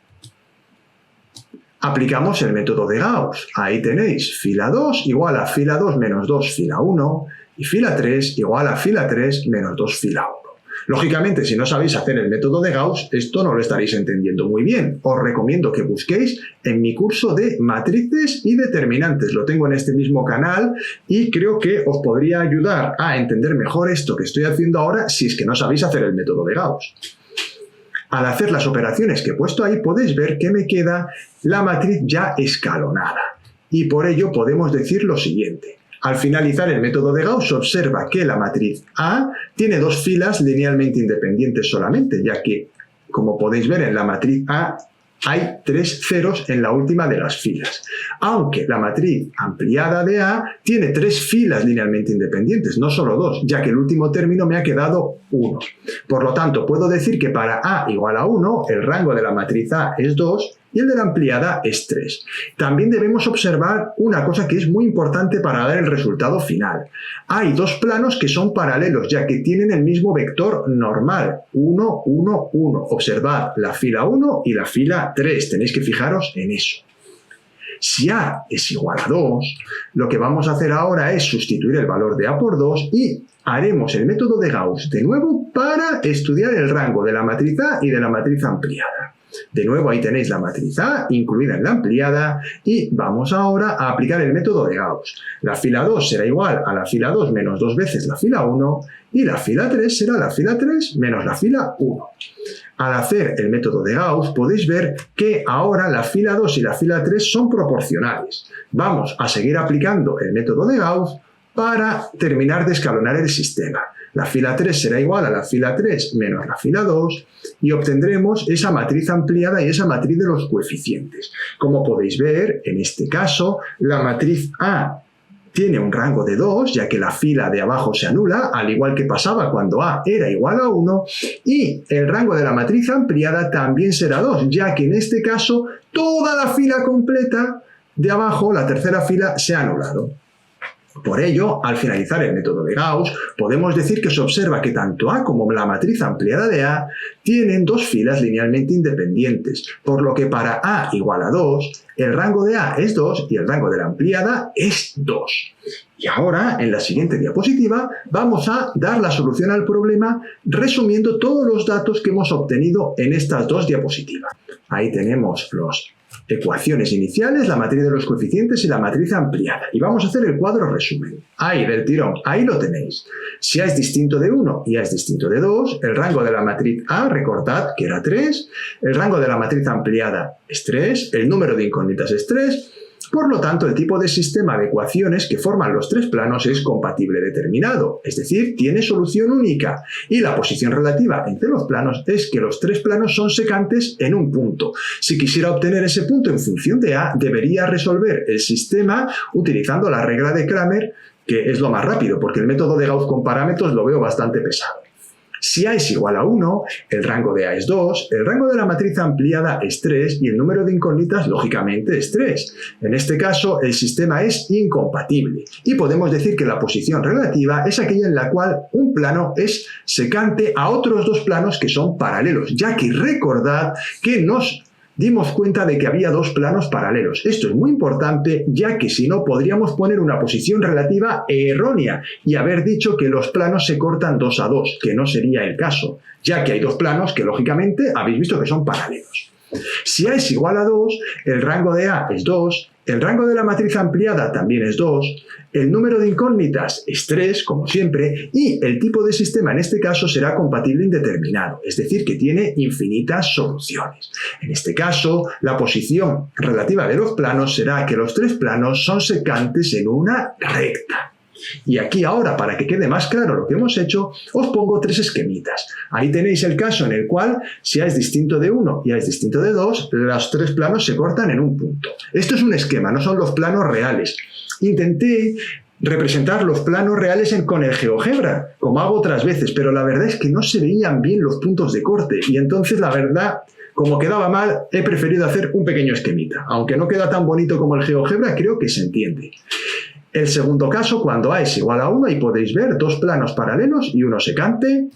Speaker 1: Aplicamos el método de Gauss. Ahí tenéis fila 2 igual a fila 2 menos 2 fila 1 y fila 3 igual a fila 3 menos 2 fila 1. Lógicamente, si no sabéis hacer el método de Gauss, esto no lo estaréis entendiendo muy bien. Os recomiendo que busquéis en mi curso de matrices y determinantes. Lo tengo en este mismo canal y creo que os podría ayudar a entender mejor esto que estoy haciendo ahora si es que no sabéis hacer el método de Gauss. Al hacer las operaciones que he puesto ahí, podéis ver que me queda la matriz ya escalonada. y por ello podemos decir lo siguiente. Al finalizar el método de Gauss se observa que la matriz A tiene dos filas linealmente independientes solamente, ya que, como podéis ver en la matriz A, hay 3 ceros en la última de las filas, aunque la matriz ampliada de A tiene 3 filas linealmente independientes, no solo 2, ya que el último término me ha quedado 1. Por lo tanto, puedo decir que para A igual a 1, el rango de la matriz A es 2 y el de la ampliada es 3. También debemos observar una cosa que es muy importante para dar el resultado final. Hay dos planos que son paralelos, ya que tienen el mismo vector normal, 1, 1, 1. Observad la fila 1 y la fila 3, tenéis que fijaros en eso. Si A es igual a 2, lo que vamos a hacer ahora es sustituir el valor de A por 2 y haremos el método de Gauss de nuevo para estudiar el rango de la matriz A y de la matriz ampliada. De nuevo ahí tenéis la matriz A incluida en la ampliada y vamos ahora a aplicar el método de Gauss. La fila 2 será igual a la fila 2 menos 2 veces la fila 1 y la fila 3 será la fila 3 menos la fila 1. Al hacer el método de Gauss podéis ver que ahora la fila 2 y la fila 3 son proporcionales. Vamos a seguir aplicando el método de Gauss para terminar de escalonar el sistema. La fila 3 será igual a la fila 3 menos la fila 2 y obtendremos esa matriz ampliada y esa matriz de los coeficientes. Como podéis ver, en este caso, la matriz A tiene un rango de 2, ya que la fila de abajo se anula, al igual que pasaba cuando A era igual a 1, y el rango de la matriz ampliada también será 2, ya que en este caso toda la fila completa de abajo, la tercera fila, se ha anulado. Por ello, al finalizar el método de Gauss, podemos decir que se observa que tanto A como la matriz ampliada de A tienen dos filas linealmente independientes, por lo que para A igual a 2, el rango de A es 2 y el rango de la ampliada es 2. Y ahora, en la siguiente diapositiva, vamos a dar la solución al problema resumiendo todos los datos que hemos obtenido en estas dos diapositivas. Ahí tenemos las ecuaciones iniciales, la matriz de los coeficientes y la matriz ampliada. Y vamos a hacer el cuadro resumen. Ahí, del tirón, ahí lo tenéis. Si A es distinto de 1 y A es distinto de 2, el rango de la matriz A, recordad que era 3, el rango de la matriz ampliada es 3, el número de incógnitas es 3, por lo tanto, el tipo de sistema de ecuaciones que forman los tres planos es compatible determinado, es decir, tiene solución única, y la posición relativa entre los planos es que los tres planos son secantes en un punto. Si quisiera obtener ese punto en función de A, debería resolver el sistema utilizando la regla de Cramer, que es lo más rápido, porque el método de Gauss con parámetros lo veo bastante pesado. Si A es igual a 1, el rango de A es 2, el rango de la matriz ampliada es 3 y el número de incógnitas, lógicamente, es 3. En este caso, el sistema es incompatible y podemos decir que la posición relativa es aquella en la cual un plano es secante a otros dos planos que son paralelos, ya que recordad que nos dimos cuenta de que había dos planos paralelos. Esto es muy importante, ya que si no podríamos poner una posición relativa errónea y haber dicho que los planos se cortan 2 a 2, que no sería el caso, ya que hay dos planos que lógicamente habéis visto que son paralelos. Si A es igual a 2, el rango de A es 2, el rango de la matriz ampliada también es 2, el número de incógnitas es 3, como siempre, y el tipo de sistema en este caso será compatible indeterminado, es decir, que tiene infinitas soluciones. En este caso, la posición relativa de los planos será que los tres planos son secantes en una recta. Y aquí ahora, para que quede más claro lo que hemos hecho, os pongo tres esquemitas. Ahí tenéis el caso en el cual, si A es distinto de 1 y A es distinto de 2, los tres planos se cortan en un punto. Esto es un esquema, no son los planos reales. Intenté representar los planos reales con el GeoGebra, como hago otras veces, pero la verdad es que no se veían bien los puntos de corte, y entonces la verdad, como quedaba mal, he preferido hacer un pequeño esquemita. Aunque no queda tan bonito como el GeoGebra, creo que se entiende. El segundo caso, cuando A es igual a 1, ahí podéis ver dos planos paralelos y uno secante.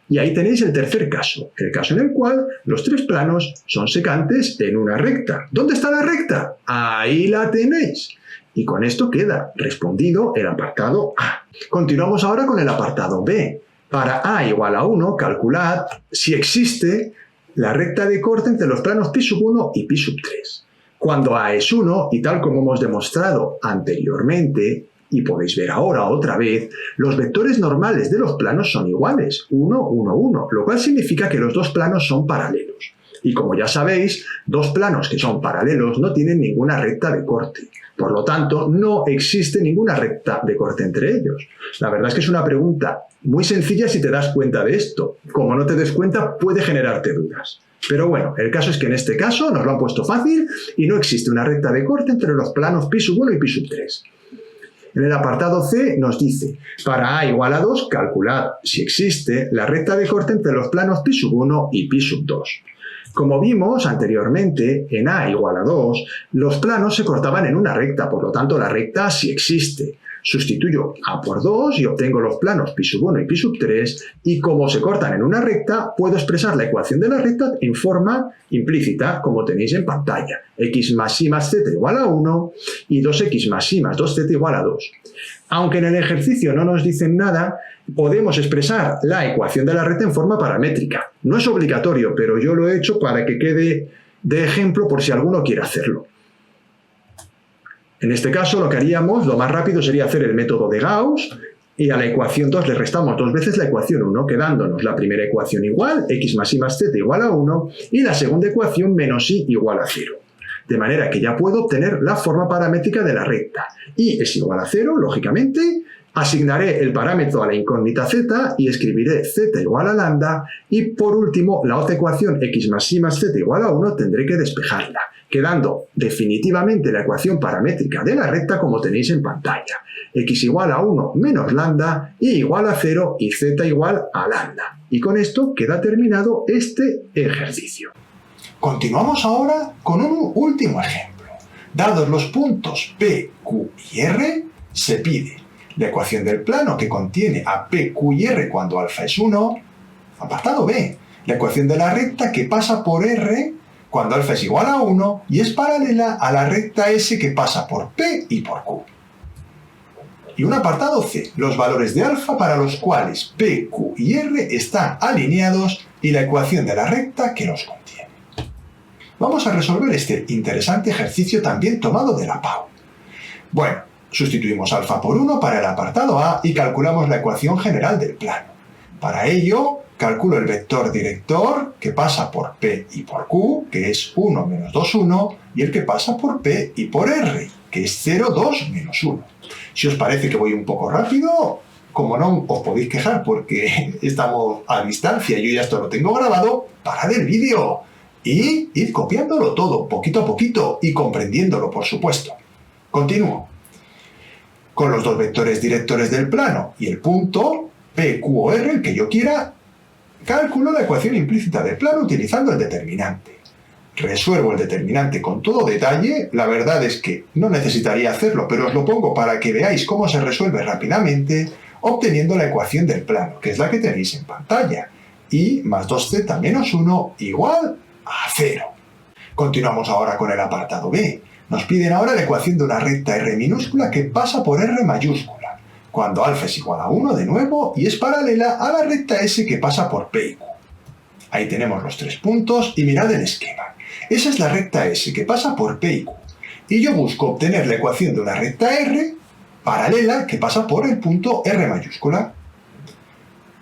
Speaker 1: Y ahí tenéis el tercer caso, el caso en el cual los tres planos son secantes en una recta. ¿Dónde está la recta? Ahí la tenéis. Y con esto queda respondido el apartado A. Continuamos ahora con el apartado B. Para A igual a 1, calculad si existe la recta de corte entre los planos π1 y π3. Cuando A es 1, y tal como hemos demostrado anteriormente, y podéis ver ahora otra vez, los vectores normales de los planos son iguales, 1, 1, 1, lo cual significa que los dos planos son paralelos. Y como ya sabéis, dos planos que son paralelos no tienen ninguna recta de corte.
Speaker 2: Por lo tanto, no existe ninguna recta de corte entre ellos. La verdad es que es una pregunta muy sencilla si te das cuenta de esto. Como no te des cuenta, puede generarte dudas. Pero bueno, el caso es que en este caso nos lo han puesto fácil y no existe una recta de corte entre los planos π1 y π3. En el apartado C nos dice, para A igual a 2, calculad si existe la recta de corte entre los planos π1 y π2. Como vimos anteriormente, en A igual a 2, los planos se cortaban en una recta, por lo tanto la recta sí existe. Sustituyo A por 2 y obtengo los planos π1 y π3, y como se cortan en una recta, puedo expresar la ecuación de la recta en forma implícita, como tenéis en pantalla. X más y más z igual a 1 y 2x más y más 2z igual a 2. Aunque en el ejercicio no nos dicen nada, podemos expresar la ecuación de la recta en forma paramétrica. No es obligatorio, pero yo lo he hecho para que quede de ejemplo por si alguno quiere hacerlo. En este caso lo que haríamos, lo más rápido sería hacer el método de Gauss y a la ecuación 2 le restamos 2 veces la ecuación 1, quedándonos la primera ecuación igual, x más y más z igual a 1, y la segunda ecuación menos y igual a 0. De manera que ya puedo obtener la forma paramétrica de la recta. Y es igual a 0, lógicamente, asignaré el parámetro a la incógnita z y escribiré z igual a lambda, y por último, la otra ecuación x más y más z igual a 1 tendré que despejarla, quedando definitivamente la ecuación paramétrica de la recta como tenéis en pantalla. X igual a 1 menos lambda, y igual a 0 y z igual a lambda. Y con esto queda terminado este ejercicio.
Speaker 1: Continuamos ahora con un último ejemplo. Dados los puntos P, Q y R, se pide la ecuación del plano que contiene a P, Q y R cuando alfa es 1. Apartado B, la ecuación de la recta que pasa por R cuando alfa es igual a 1 y es paralela a la recta S que pasa por P y por Q. Y un apartado C, los valores de alfa para los cuales P, Q y R están alineados y la ecuación de la recta que los contiene. Vamos a resolver este interesante ejercicio también tomado de la PAU. Bueno, sustituimos alfa por 1 para el apartado A y calculamos la ecuación general del plano. Para ello, calculo el vector director que pasa por P y por Q, que es 1 menos 2, 1, y el que pasa por P y por R, que es 0, 2, menos 1. Si os parece que voy un poco rápido, como no os podéis quejar porque estamos a distancia y yo ya esto lo tengo grabado, parad el vídeo y id copiándolo todo, poquito a poquito, y comprendiéndolo, por supuesto. Continúo. Con los dos vectores directores del plano y el punto P, Q o R, el que yo quiera, calculo la ecuación implícita del plano utilizando el determinante. Resuelvo el determinante con todo detalle, la verdad es que no necesitaría hacerlo, pero os lo pongo para que veáis cómo se resuelve rápidamente, obteniendo la ecuación del plano, que es la que tenéis en pantalla, y más 2z menos 1 igual a 0. Continuamos ahora con el apartado B. Nos piden ahora la ecuación de una recta R minúscula que pasa por R mayúscula, cuando alfa es igual a 1 de nuevo y es paralela a la recta S que pasa por P y Q. Ahí tenemos los tres puntos y mirad el esquema. Esa es la recta S que pasa por P y Q. Y yo busco obtener la ecuación de una recta R paralela que pasa por el punto R mayúscula.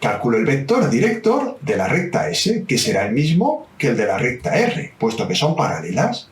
Speaker 1: Calculo el vector director de la recta S, que será el mismo que el de la recta R, puesto que son paralelas.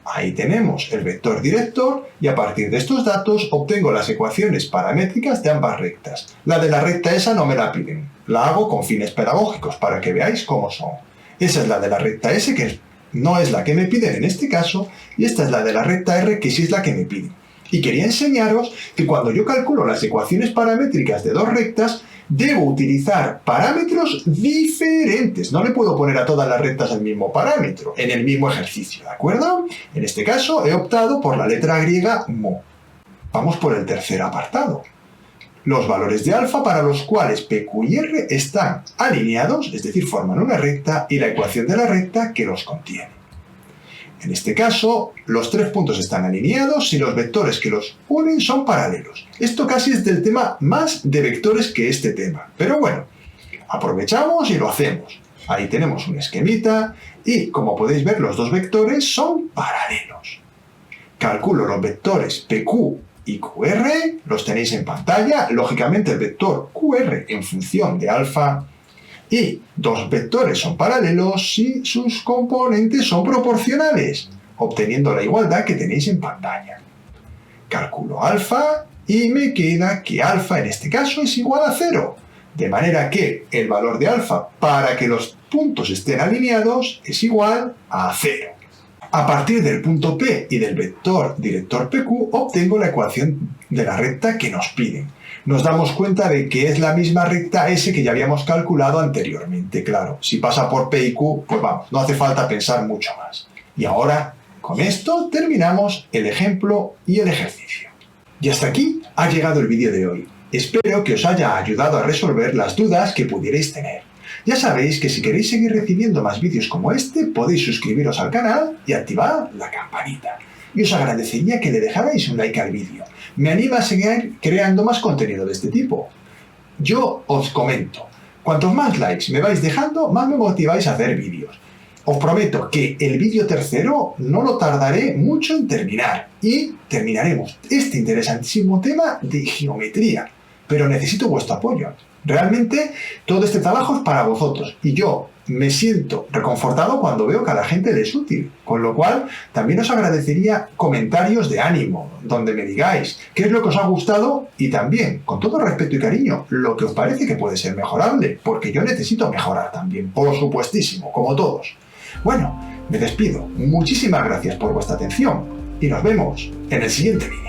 Speaker 1: Ahí tenemos el vector director y a partir de estos datos obtengo las ecuaciones paramétricas de ambas rectas. La de la recta esa no me la piden, la hago con fines pedagógicos para que veáis cómo son. Esa es la de la recta S, que no es la que me piden en este caso, y esta es la de la recta R, que sí es la que me piden. Y quería enseñaros que cuando yo calculo las ecuaciones paramétricas de dos rectas, debo utilizar parámetros diferentes. No le puedo poner a todas las rectas el mismo parámetro en el mismo ejercicio, ¿de acuerdo? En este caso he optado por la letra griega mo. Vamos por el tercer apartado. Los valores de alfa para los cuales P, Q y R están alineados, es decir, forman una recta, y la ecuación de la recta que los contiene. En este caso, los tres puntos están alineados y los vectores que los unen son paralelos. Esto casi es del tema más de vectores que este tema. Pero bueno, aprovechamos y lo hacemos. Ahí tenemos un esquemita y, como podéis ver, los dos vectores son paralelos. Calculo los vectores PQ y QR, los tenéis en pantalla. Lógicamente el vector QR en función de alfa. Y dos vectores son paralelos si sus componentes son proporcionales, obteniendo la igualdad que tenéis en pantalla. calculo alfa y me queda que alfa en este caso es igual a 0. De manera que el valor de alfa para que los puntos estén alineados es igual a 0. A partir del punto P y del vector director PQ obtengo la ecuación de la recta que nos piden. Nos damos cuenta de que es la misma recta S que ya habíamos calculado anteriormente. Claro, si pasa por P y Q, pues vamos, no hace falta pensar mucho más. Y ahora, con esto terminamos el ejemplo y el ejercicio. Y hasta aquí ha llegado el vídeo de hoy. Espero que os haya ayudado a resolver las dudas que pudierais tener. Ya sabéis que si queréis seguir recibiendo más vídeos como este, podéis suscribiros al canal y activar la campanita. Y os agradecería que le dejarais un like al vídeo. Me anima a seguir creando más contenido de este tipo. Yo os comento, cuantos más likes me vais dejando, más me motiváis a hacer vídeos. Os prometo que el vídeo tercero no lo tardaré mucho en terminar y terminaremos este interesantísimo tema de geometría. Pero necesito vuestro apoyo. Realmente todo este trabajo es para vosotros y yo me siento reconfortado cuando veo que a la gente le es útil, con lo cual también os agradecería comentarios de ánimo, donde me digáis qué es lo que os ha gustado y también, con todo respeto y cariño, lo que os parece que puede ser mejorable, porque yo necesito mejorar también, por supuestísimo, como todos. Bueno, me despido, muchísimas gracias por vuestra atención y nos vemos en el siguiente vídeo.